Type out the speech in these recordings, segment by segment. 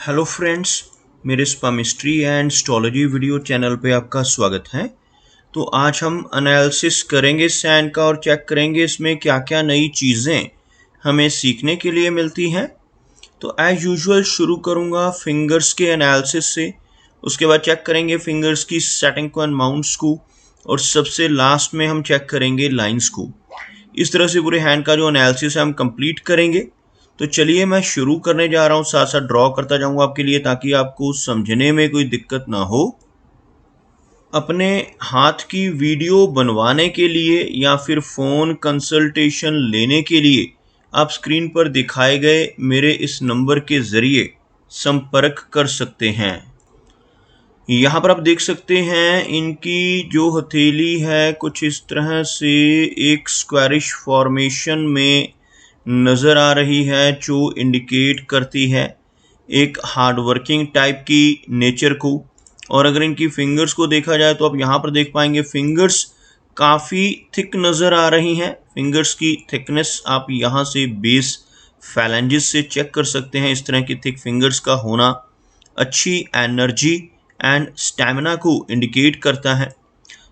Hello friends, मेरे स्पामिस्ट्री and astrology video channel पे आपका स्वागत है। तो आज हम एनालिसिस करेंगे सैन का और चेक करेंगे इसमें क्या क्या नई चीज़ें हमें सीखने के लिए मिलती हैं। तो एज यूजुअल शुरू करूँगा फिंगर्स के एनालिसिस से, उसके बाद चेक करेंगे फिंगर्स की सेटिंग को एंड माउंट्स को, और सबसे लास्ट में हम चेक करेंगे लाइंस को। इस तरह से पूरे हैंड का जो एनालिसिस है हम कंप्लीट करेंगे। तो चलिए मैं शुरू करने जा रहा हूँ, साथ साथ ड्रॉ करता जाऊंगा आपके लिए ताकि आपको समझने में कोई दिक्कत ना हो। अपने हाथ की वीडियो बनवाने के लिए या फिर फ़ोन कंसल्टेशन लेने के लिए आप स्क्रीन पर दिखाए गए मेरे इस नंबर के ज़रिए संपर्क कर सकते हैं। यहाँ पर आप देख सकते हैं इनकी जो हथेली है कुछ इस तरह से एक स्क्वायरिश फॉर्मेशन में नज़र आ रही है, जो इंडिकेट करती है एक हार्ड वर्किंग टाइप की नेचर को। और अगर इनकी फिंगर्स को देखा जाए तो आप यहाँ पर देख पाएंगे फिंगर्स काफ़ी थिक नज़र आ रही हैं। फिंगर्स की थिकनेस आप यहाँ से बेस फैलेंजेस से चेक कर सकते हैं। इस तरह की थिक फिंगर्स का होना अच्छी एनर्जी एंड स्टैमिना को इंडिकेट करता है।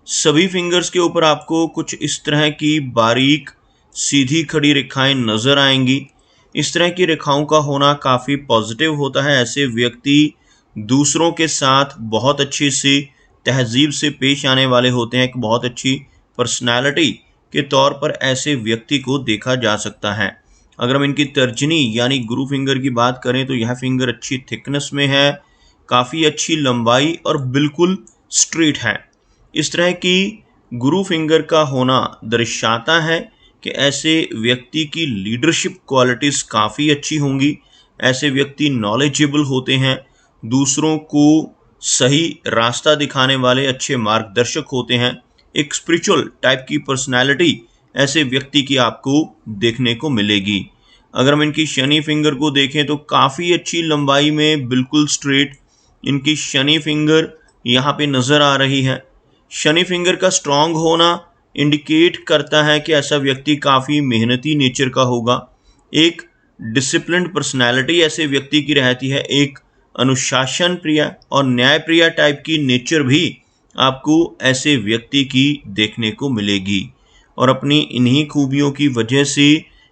सभी फिंगर्स के ऊपर आपको कुछ इस तरह की बारीक सीधी खड़ी रेखाएं नज़र आएंगी। इस तरह की रेखाओं का होना काफ़ी पॉजिटिव होता है। ऐसे व्यक्ति दूसरों के साथ बहुत अच्छे से तहजीब से पेश आने वाले होते हैं। एक बहुत अच्छी पर्सनालिटी के तौर पर ऐसे व्यक्ति को देखा जा सकता है। अगर हम इनकी तर्जनी यानी गुरु फिंगर की बात करें तो यह फिंगर अच्छी थिकनेस में है, काफ़ी अच्छी लंबाई और बिल्कुल स्ट्रेट है। इस तरह की गुरु फिंगर का होना दर्शाता है कि ऐसे व्यक्ति की लीडरशिप क्वालिटीज़ काफ़ी अच्छी होंगी। ऐसे व्यक्ति नॉलेजेबल होते हैं, दूसरों को सही रास्ता दिखाने वाले अच्छे मार्गदर्शक होते हैं। एक स्पिरिचुअल टाइप की पर्सनैलिटी ऐसे व्यक्ति की आपको देखने को मिलेगी। अगर हम इनकी शनि फिंगर को देखें तो काफ़ी अच्छी लंबाई में बिल्कुल स्ट्रेट इनकी शनि फिंगर यहाँ पे नज़र आ रही है। शनि फिंगर का स्ट्रॉन्ग होना इंडिकेट करता है कि ऐसा व्यक्ति काफ़ी मेहनती नेचर का होगा। एक डिसिप्लिन्ड पर्सनैलिटी ऐसे व्यक्ति की रहती है। एक अनुशासन प्रिय और न्याय प्रिय टाइप की नेचर भी आपको ऐसे व्यक्ति की देखने को मिलेगी। और अपनी इन्हीं खूबियों की वजह से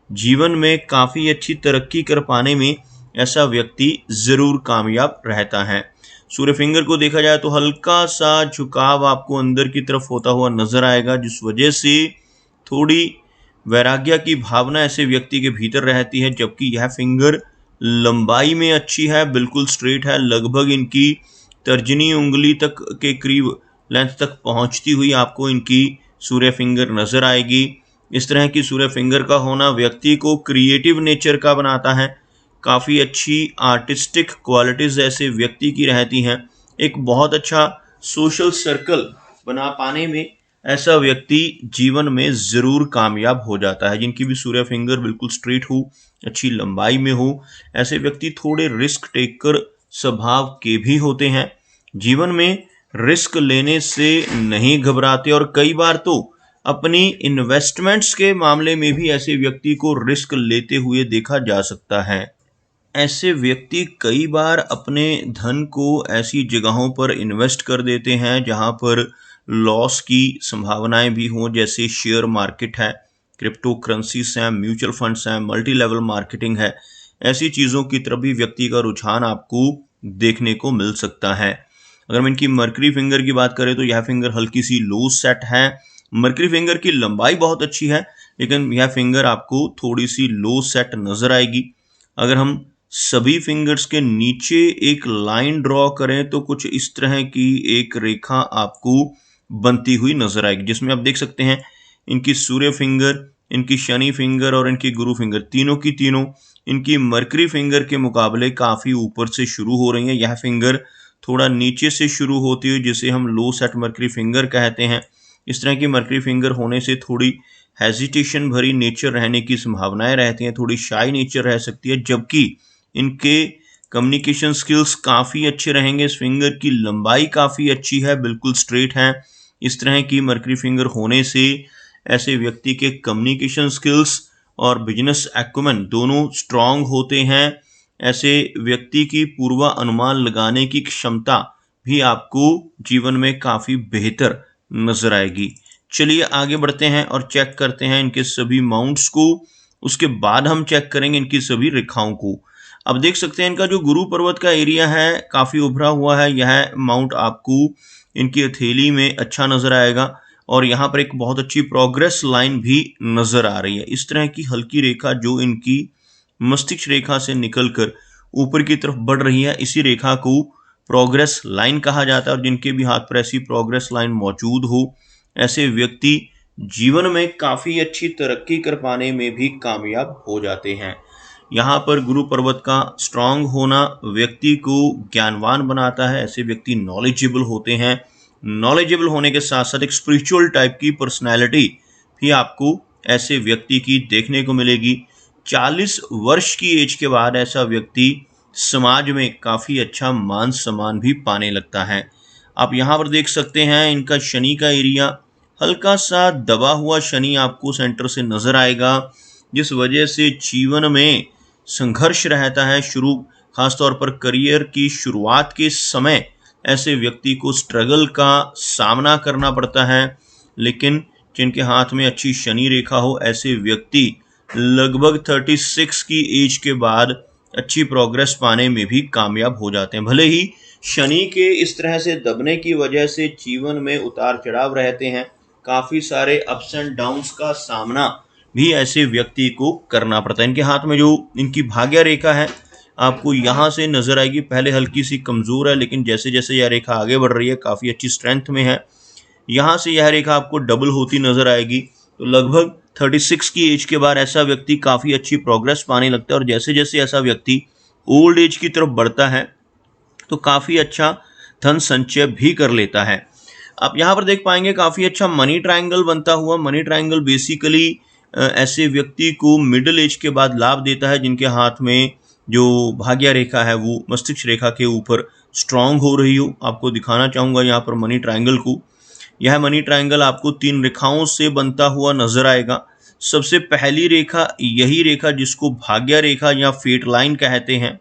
जीवन में काफ़ी अच्छी तरक्की कर पाने में ऐसा व्यक्ति ज़रूर कामयाब रहता है। सूर्य फिंगर को देखा जाए तो हल्का सा झुकाव आपको अंदर की तरफ होता हुआ नजर आएगा, जिस वजह से थोड़ी वैराग्य की भावना ऐसे व्यक्ति के भीतर रहती है। जबकि यह फिंगर लंबाई में अच्छी है, बिल्कुल स्ट्रेट है, लगभग इनकी तर्जनी उंगली तक के करीब लेंथ तक पहुंचती हुई आपको इनकी सूर्य फिंगर नजर आएगी। इस तरह की सूर्य फिंगर का होना व्यक्ति को क्रिएटिव नेचर का बनाता है। काफ़ी अच्छी आर्टिस्टिक क्वालिटीज़ ऐसे व्यक्ति की रहती हैं। एक बहुत अच्छा सोशल सर्कल बना पाने में ऐसा व्यक्ति जीवन में ज़रूर कामयाब हो जाता है। जिनकी भी सूर्य फिंगर बिल्कुल स्ट्रेट हो, अच्छी लंबाई में हो, ऐसे व्यक्ति थोड़े रिस्क टेकर स्वभाव के भी होते हैं। जीवन में रिस्क लेने से नहीं घबराते और कई बार तो अपनी इन्वेस्टमेंट्स के मामले में भी ऐसे व्यक्ति को रिस्क लेते हुए देखा जा सकता है। ऐसे व्यक्ति कई बार अपने धन को ऐसी जगहों पर इन्वेस्ट कर देते हैं जहां पर लॉस की संभावनाएं भी हों, जैसे शेयर मार्केट है, क्रिप्टो करेंसीज हैं, म्यूचुअल फंड्स हैं, मल्टी लेवल मार्केटिंग है। ऐसी चीज़ों की तरफ भी व्यक्ति का रुझान आपको देखने को मिल सकता है। अगर हम इनकी मरकरी फिंगर की बात करें तो यह फिंगर हल्की सी लूज सेट है। मरकरी फिंगर की लंबाई बहुत अच्छी है, लेकिन यह फिंगर आपको थोड़ी सी लो सेट नज़र आएगी। अगर हम सभी फिंगर्स के नीचे एक लाइन ड्रॉ करें तो कुछ इस तरह की एक रेखा आपको बनती हुई नजर आएगी, जिसमें आप देख सकते हैं इनकी सूर्य फिंगर, इनकी शनि फिंगर और इनकी गुरु फिंगर तीनों की तीनों इनकी मरकरी फिंगर के मुकाबले काफ़ी ऊपर से शुरू हो रही हैं। यह फिंगर थोड़ा नीचे से शुरू होती हुई जिसे हम लो सेट मरकरी फिंगर कहते हैं। इस तरह की मरकरी फिंगर होने से थोड़ी हेजिटेशन भरी नेचर रहने की संभावनाएं रहती हैं, थोड़ी शाई नेचर रह सकती है। जबकि इनके कम्युनिकेशन स्किल्स काफ़ी अच्छे रहेंगे। इस फिंगर की लंबाई काफ़ी अच्छी है, बिल्कुल स्ट्रेट है। इस तरह की मरकरी फिंगर होने से ऐसे व्यक्ति के कम्युनिकेशन स्किल्स और बिजनेस एक्यूमेन दोनों स्ट्रांग होते हैं। ऐसे व्यक्ति की पूर्वानुमान लगाने की क्षमता भी आपको जीवन में काफ़ी बेहतर नज़र आएगी। चलिए आगे बढ़ते हैं और चेक करते हैं इनके सभी माउंट्स को। उसके बाद हम चेक करेंगे इनकी सभी रेखाओं को। अब देख सकते हैं इनका जो गुरु पर्वत का एरिया है काफ़ी उभरा हुआ है। यह माउंट आपको इनकी हथेली में अच्छा नज़र आएगा और यहाँ पर एक बहुत अच्छी प्रोग्रेस लाइन भी नज़र आ रही है। इस तरह की हल्की रेखा जो इनकी मस्तिष्क रेखा से निकलकर ऊपर की तरफ बढ़ रही है, इसी रेखा को प्रोग्रेस लाइन कहा जाता है। और जिनके भी हाथ पर ऐसी प्रोग्रेस लाइन मौजूद हो, ऐसे व्यक्ति जीवन में काफ़ी अच्छी तरक्की कर पाने में भी कामयाब हो जाते हैं। यहाँ पर गुरु पर्वत का स्ट्रांग होना व्यक्ति को ज्ञानवान बनाता है। ऐसे व्यक्ति नॉलेजेबल होते हैं। नॉलेजेबल होने के साथ साथ एक स्पिरिचुअल टाइप की पर्सनैलिटी भी आपको ऐसे व्यक्ति की देखने को मिलेगी। 40 वर्ष की एज के बाद ऐसा व्यक्ति समाज में काफ़ी अच्छा मान सम्मान भी पाने लगता है। आप यहाँ पर देख सकते हैं इनका शनि का एरिया हल्का सा दबा हुआ शनि आपको सेंटर से नज़र आएगा, जिस वजह से जीवन में संघर्ष रहता है। खासतौर पर करियर की शुरुआत के समय ऐसे व्यक्ति को स्ट्रगल का सामना करना पड़ता है। लेकिन जिनके हाथ में अच्छी शनि रेखा हो, ऐसे व्यक्ति लगभग 36 की एज के बाद अच्छी प्रोग्रेस पाने में भी कामयाब हो जाते हैं। भले ही शनि के इस तरह से दबने की वजह से जीवन में उतार चढ़ाव रहते हैं, काफ़ी सारे अप्स एंड डाउन्स का सामना भी ऐसे व्यक्ति को करना पड़ता है। इनके हाथ में जो इनकी भाग्य रेखा है आपको यहाँ से नज़र आएगी। पहले हल्की सी कमज़ोर है, लेकिन जैसे जैसे यह रेखा आगे बढ़ रही है काफ़ी अच्छी स्ट्रेंथ में है। यहाँ से यह रेखा आपको डबल होती नज़र आएगी। तो लगभग 36 की एज के बाद ऐसा व्यक्ति काफ़ी अच्छी प्रोग्रेस पाने लगता है। और जैसे जैसे ऐसा व्यक्ति ओल्ड एज की तरफ बढ़ता है तो काफ़ी अच्छा धन संचय भी कर लेता है। आप यहाँ पर देख पाएंगे काफ़ी अच्छा मनी ट्रायंगल बनता हुआ। मनी ट्रायंगल बेसिकली ऐसे व्यक्ति को मिडिल एज के बाद लाभ देता है जिनके हाथ में जो भाग्य रेखा है वो मस्तिष्क रेखा के ऊपर स्ट्रांग हो रही हो। आपको दिखाना चाहूँगा यहाँ पर मनी ट्रायंगल को। यह मनी ट्रायंगल आपको 3 रेखाओं से बनता हुआ नजर आएगा। सबसे पहली रेखा यही रेखा जिसको भाग्य रेखा या फेट लाइन कहते हैं।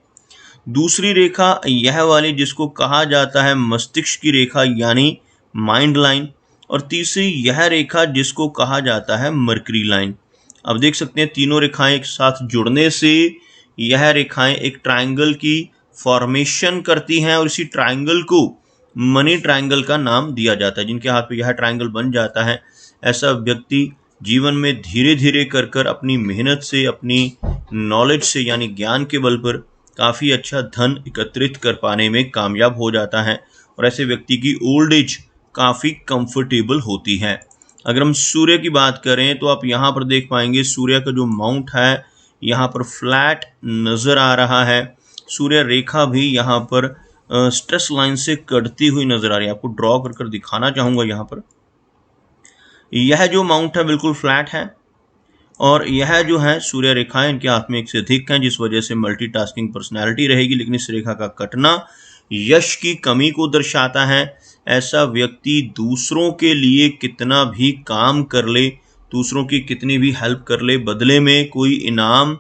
दूसरी रेखा यह वाली जिसको कहा जाता है मस्तिष्क की रेखा यानी माइंड लाइन। और तीसरी यह रेखा जिसको कहा जाता है मरकरी लाइन। अब देख सकते हैं तीनों रेखाएं एक साथ जुड़ने से यह रेखाएं एक ट्रायंगल की फॉर्मेशन करती हैं और इसी ट्रायंगल को मनी ट्रायंगल का नाम दिया जाता है। जिनके हाथ पे यह ट्रायंगल बन जाता है ऐसा व्यक्ति जीवन में धीरे धीरे कर कर अपनी मेहनत से, अपनी नॉलेज से यानी ज्ञान के बल पर काफ़ी अच्छा धन एकत्रित कर पाने में कामयाब हो जाता है। और ऐसे व्यक्ति की ओल्ड एज काफ़ी कंफर्टेबल होती है। अगर हम सूर्य की बात करें तो आप यहाँ पर देख पाएंगे सूर्य का जो माउंट है यहाँ पर फ्लैट नज़र आ रहा है। सूर्य रेखा भी यहाँ पर स्ट्रेस लाइन से कटती हुई नज़र आ रही है। आपको ड्रॉ कर कर दिखाना चाहूँगा। यहाँ पर यह जो माउंट है बिल्कुल फ्लैट है और यह जो है सूर्य रेखाएं इनके हाथ में एक से अधिक हैं, जिस वजह से मल्टीटास्किंग पर्सनैलिटी रहेगी। लेकिन इस रेखा का कटना यश की कमी को दर्शाता है। ऐसा व्यक्ति दूसरों के लिए कितना भी काम कर ले, दूसरों की कितनी भी हेल्प कर ले, बदले में कोई इनाम,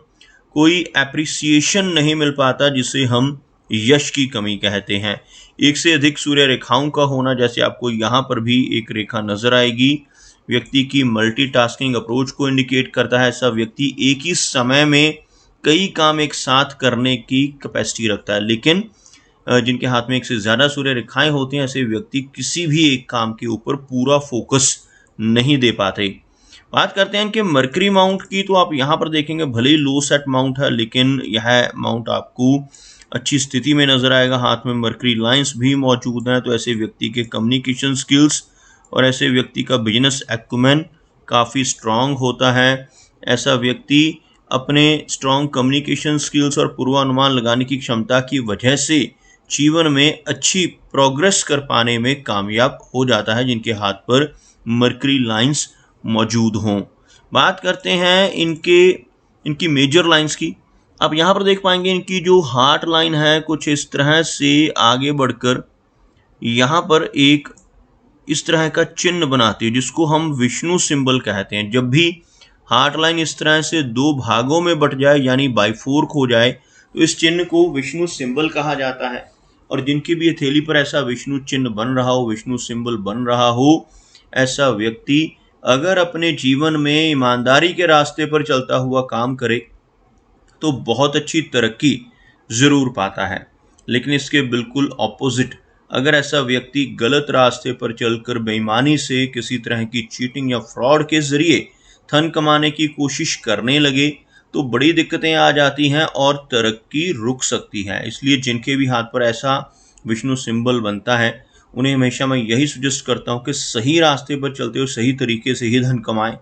कोई एप्रिसिएशन नहीं मिल पाता, जिसे हम यश की कमी कहते हैं। एक से अधिक सूर्य रेखाओं का होना, जैसे आपको यहाँ पर भी एक रेखा नजर आएगी, व्यक्ति की मल्टीटास्किंग अप्रोच को इंडिकेट करता है। ऐसा व्यक्ति एक ही समय में कई काम एक साथ करने की कैपेसिटी रखता है। लेकिन जिनके हाथ में एक से ज़्यादा सूर्य रेखाएं होती हैं ऐसे व्यक्ति किसी भी एक काम के ऊपर पूरा फोकस नहीं दे पाते। बात करते हैं कि मरकरी माउंट की, तो आप यहाँ पर देखेंगे भले ही लो सेट माउंट है लेकिन यह माउंट आपको अच्छी स्थिति में नजर आएगा। हाथ में मरकरी लाइंस भी मौजूद हैं। तो ऐसे व्यक्ति के कम्युनिकेशन स्किल्स और ऐसे व्यक्ति का बिजनेस एक्यूमेन काफ़ी स्ट्रांग होता है। ऐसा व्यक्ति अपने स्ट्रांग कम्युनिकेशन स्किल्स और पूर्वानुमान लगाने की क्षमता की वजह से जीवन में अच्छी प्रोग्रेस कर पाने में कामयाब हो जाता है, जिनके हाथ पर मरकरी लाइंस मौजूद हों। बात करते हैं इनकी मेजर लाइंस की। आप यहाँ पर देख पाएंगे इनकी जो हार्ट लाइन है कुछ इस तरह से आगे बढ़कर यहाँ पर एक इस तरह का चिन्ह बनाती है, जिसको हम विष्णु सिंबल कहते हैं। जब भी हार्ट लाइन इस तरह से 2 भागों में बट जाए यानी बाइफोर्क हो जाए, तो इस चिन्ह को विष्णु सिंबल कहा जाता है। और जिनकी भी हथेली पर ऐसा विष्णु चिन्ह बन रहा हो, विष्णु सिंबल बन रहा हो, ऐसा व्यक्ति अगर अपने जीवन में ईमानदारी के रास्ते पर चलता हुआ काम करे तो बहुत अच्छी तरक्की जरूर पाता है। लेकिन इसके बिल्कुल ऑपोजिट, अगर ऐसा व्यक्ति गलत रास्ते पर चलकर बेईमानी से किसी तरह की चीटिंग या फ्रॉड के जरिए धन कमाने की कोशिश करने लगे तो बड़ी दिक्कतें आ जाती हैं और तरक्की रुक सकती है। इसलिए जिनके भी हाथ पर ऐसा विष्णु सिंबल बनता है उन्हें हमेशा मैं यही सजेस्ट करता हूँ कि सही रास्ते पर चलते हुए सही तरीके से ही धन कमाएं।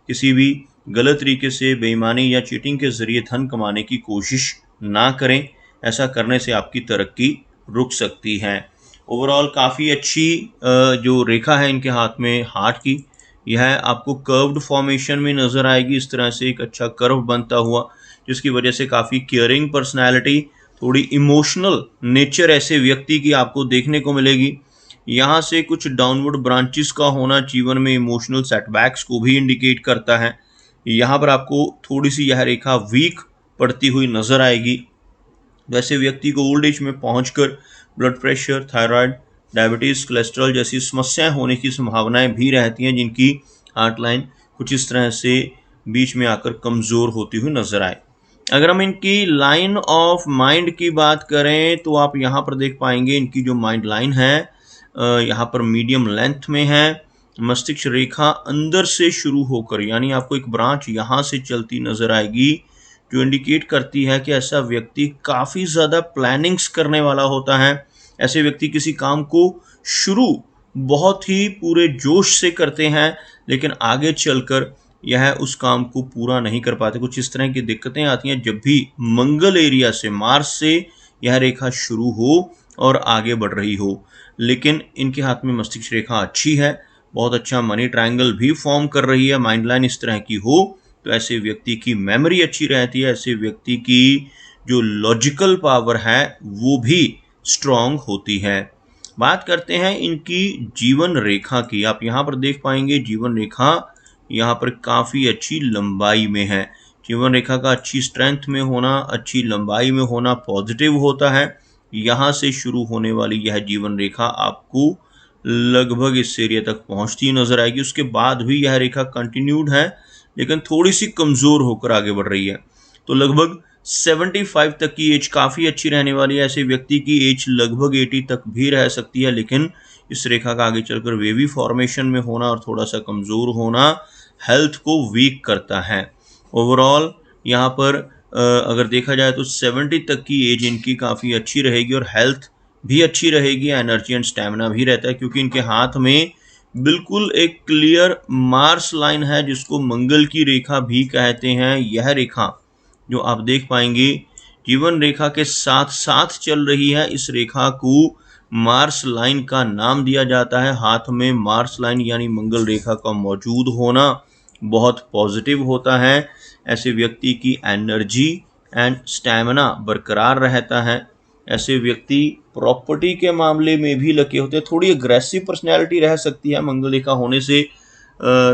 किसी भी गलत तरीके से बेईमानी या चीटिंग के जरिए धन कमाने की कोशिश ना करें। ऐसा करने से आपकी तरक्की रुक सकती है। ओवरऑल काफ़ी अच्छी जो रेखा है इनके हाथ में हार्ट की, यह आपको कर्व्ड फॉर्मेशन में नज़र आएगी। इस तरह से एक अच्छा कर्व बनता हुआ, जिसकी वजह से काफ़ी केयरिंग पर्सनैलिटी, थोड़ी इमोशनल नेचर ऐसे व्यक्ति की आपको देखने को मिलेगी। यहाँ से कुछ डाउनवर्ड ब्रांचेस का होना जीवन में इमोशनल सेटबैक्स को भी इंडिकेट करता है। यहाँ पर आपको थोड़ी सी यह रेखा वीक पड़ती हुई नजर आएगी। वैसे व्यक्ति को ओल्ड एज में पहुंचकर blood pressure, thyroid, diabetes, cholesterol जैसी समस्याएं होने की संभावनाएं भी रहती हैं, जिनकी हार्ट लाइन कुछ इस तरह से बीच में आकर कमज़ोर होती हुई नजर आए। अगर हम इनकी लाइन ऑफ माइंड की बात करें तो आप यहाँ पर देख पाएंगे इनकी जो माइंड लाइन है यहाँ पर मीडियम लेंथ में है। मस्तिष्क रेखा अंदर से शुरू होकर, यानी आपको एक ब्रांच यहाँ से चलती नजर आएगी, जो इंडिकेट करती है कि ऐसा व्यक्ति काफ़ी ज़्यादा प्लानिंग्स करने वाला होता है। ऐसे व्यक्ति किसी काम को शुरू बहुत ही पूरे जोश से करते हैं, लेकिन आगे चलकर यह उस काम को पूरा नहीं कर पाते। कुछ इस तरह की दिक्कतें आती हैं जब भी मंगल एरिया से, मार्स से यह रेखा शुरू हो और आगे बढ़ रही हो। लेकिन इनके हाथ में मस्तिष्क रेखा अच्छी है, बहुत अच्छा मनी ट्रायंगल भी फॉर्म कर रही है। माइंड लाइन इस तरह की हो तो ऐसे व्यक्ति की मेमोरी अच्छी रहती है, ऐसे व्यक्ति की जो लॉजिकल पावर है वो भी स्ट्रांग होती है। बात करते हैं इनकी जीवन रेखा की। आप यहाँ पर देख पाएंगे जीवन रेखा यहाँ पर काफ़ी अच्छी लंबाई में है। जीवन रेखा का अच्छी स्ट्रेंथ में होना, अच्छी लंबाई में होना पॉजिटिव होता है। यहाँ से शुरू होने वाली यह जीवन रेखा आपको लगभग इस एरिया तक पहुँचती नजर आएगी। उसके बाद भी यह रेखा कंटिन्यूड है, लेकिन थोड़ी सी कमज़ोर होकर आगे बढ़ रही है। तो लगभग 75 तक की एज काफ़ी अच्छी रहने वाली है। ऐसे व्यक्ति की एज लगभग 80 तक भी रह सकती है, लेकिन इस रेखा का आगे चलकर वेवी फॉर्मेशन में होना और थोड़ा सा कमज़ोर होना हेल्थ को वीक करता है। ओवरऑल यहाँ पर अगर देखा जाए तो 70 तक की एज इनकी काफ़ी अच्छी रहेगी और हेल्थ भी अच्छी रहेगी, एनर्जी एंड स्टैमिना भी रहता है, क्योंकि इनके हाथ में बिल्कुल एक क्लियर मार्स लाइन है, जिसको मंगल की रेखा भी कहते हैं। यह रेखा जो आप देख पाएंगे जीवन रेखा के साथ साथ चल रही है, इस रेखा को मार्स लाइन का नाम दिया जाता है। हाथ में मार्स लाइन यानी मंगल रेखा का मौजूद होना बहुत पॉजिटिव होता है। ऐसे व्यक्ति की एनर्जी एंड स्टैमिना बरकरार रहता है। ऐसे व्यक्ति प्रॉपर्टी के मामले में भी लगे होते हैं। थोड़ी अग्रेसिव पर्सनैलिटी रह सकती है, मंगल रेखा होने से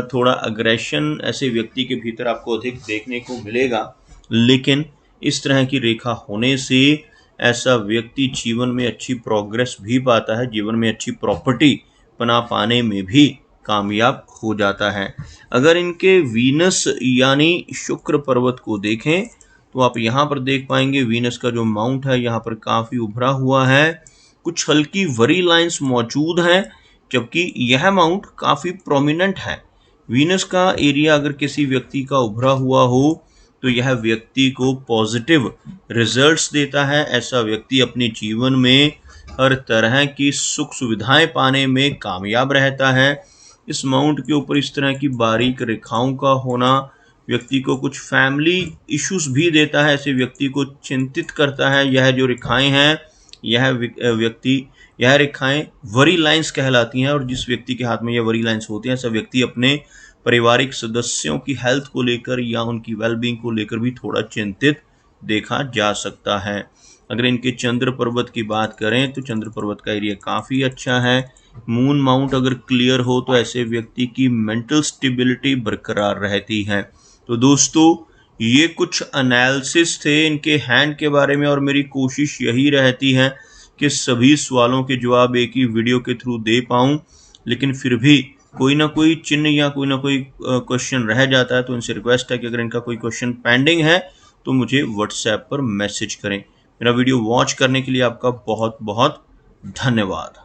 थोड़ा अग्रेशन ऐसे व्यक्ति के भीतर आपको अधिक देखने को मिलेगा, लेकिन इस तरह की रेखा होने से ऐसा व्यक्ति जीवन में अच्छी प्रोग्रेस भी पाता है, जीवन में अच्छी प्रॉपर्टी बना पाने में भी कामयाब हो जाता है। अगर इनके वीनस यानी शुक्र पर्वत को देखें तो आप यहाँ पर देख पाएंगे वीनस का जो माउंट है यहाँ पर काफ़ी उभरा हुआ है, कुछ हल्की वरी लाइंस मौजूद हैं, जबकि यह माउंट काफ़ी प्रोमिनेंट है। वीनस का एरिया अगर किसी व्यक्ति का उभरा हुआ हो तो यह व्यक्ति को पॉजिटिव रिजल्ट्स देता है। ऐसा व्यक्ति अपने जीवन में हर तरह की सुख सुविधाएं पाने में कामयाब रहता है। इस माउंट के ऊपर इस तरह की बारीक रेखाओं का होना व्यक्ति को कुछ फैमिली इश्यूज भी देता है, ऐसे व्यक्ति को चिंतित करता है। यह जो रेखाएं हैं यह रेखाएं वरी लाइंस कहलाती हैं, और जिस व्यक्ति के हाथ में यह वरी लाइंस होती हैं ऐसा व्यक्ति अपने पारिवारिक सदस्यों की हेल्थ को लेकर या उनकी वेलबींग को लेकर भी थोड़ा चिंतित देखा जा सकता है। अगर इनके चंद्र पर्वत की बात करें तो चंद्र पर्वत का एरिया काफ़ी अच्छा है। मून माउंट अगर क्लियर हो तो ऐसे व्यक्ति की मेंटल स्टेबिलिटी बरकरार रहती है। तो दोस्तों ये कुछ एनालिसिस थे इनके हैंड के बारे में, और मेरी कोशिश यही रहती है कि सभी सवालों के जवाब एक ही वीडियो के थ्रू दे पाऊँ, लेकिन फिर भी कोई ना कोई चिन्ह या कोई ना कोई क्वेश्चन रह जाता है। तो इनसे रिक्वेस्ट है कि अगर इनका कोई क्वेश्चन पेंडिंग है तो मुझे व्हाट्सएप पर मैसेज करें। मेरा वीडियो वॉच करने के लिए आपका बहुत बहुत धन्यवाद।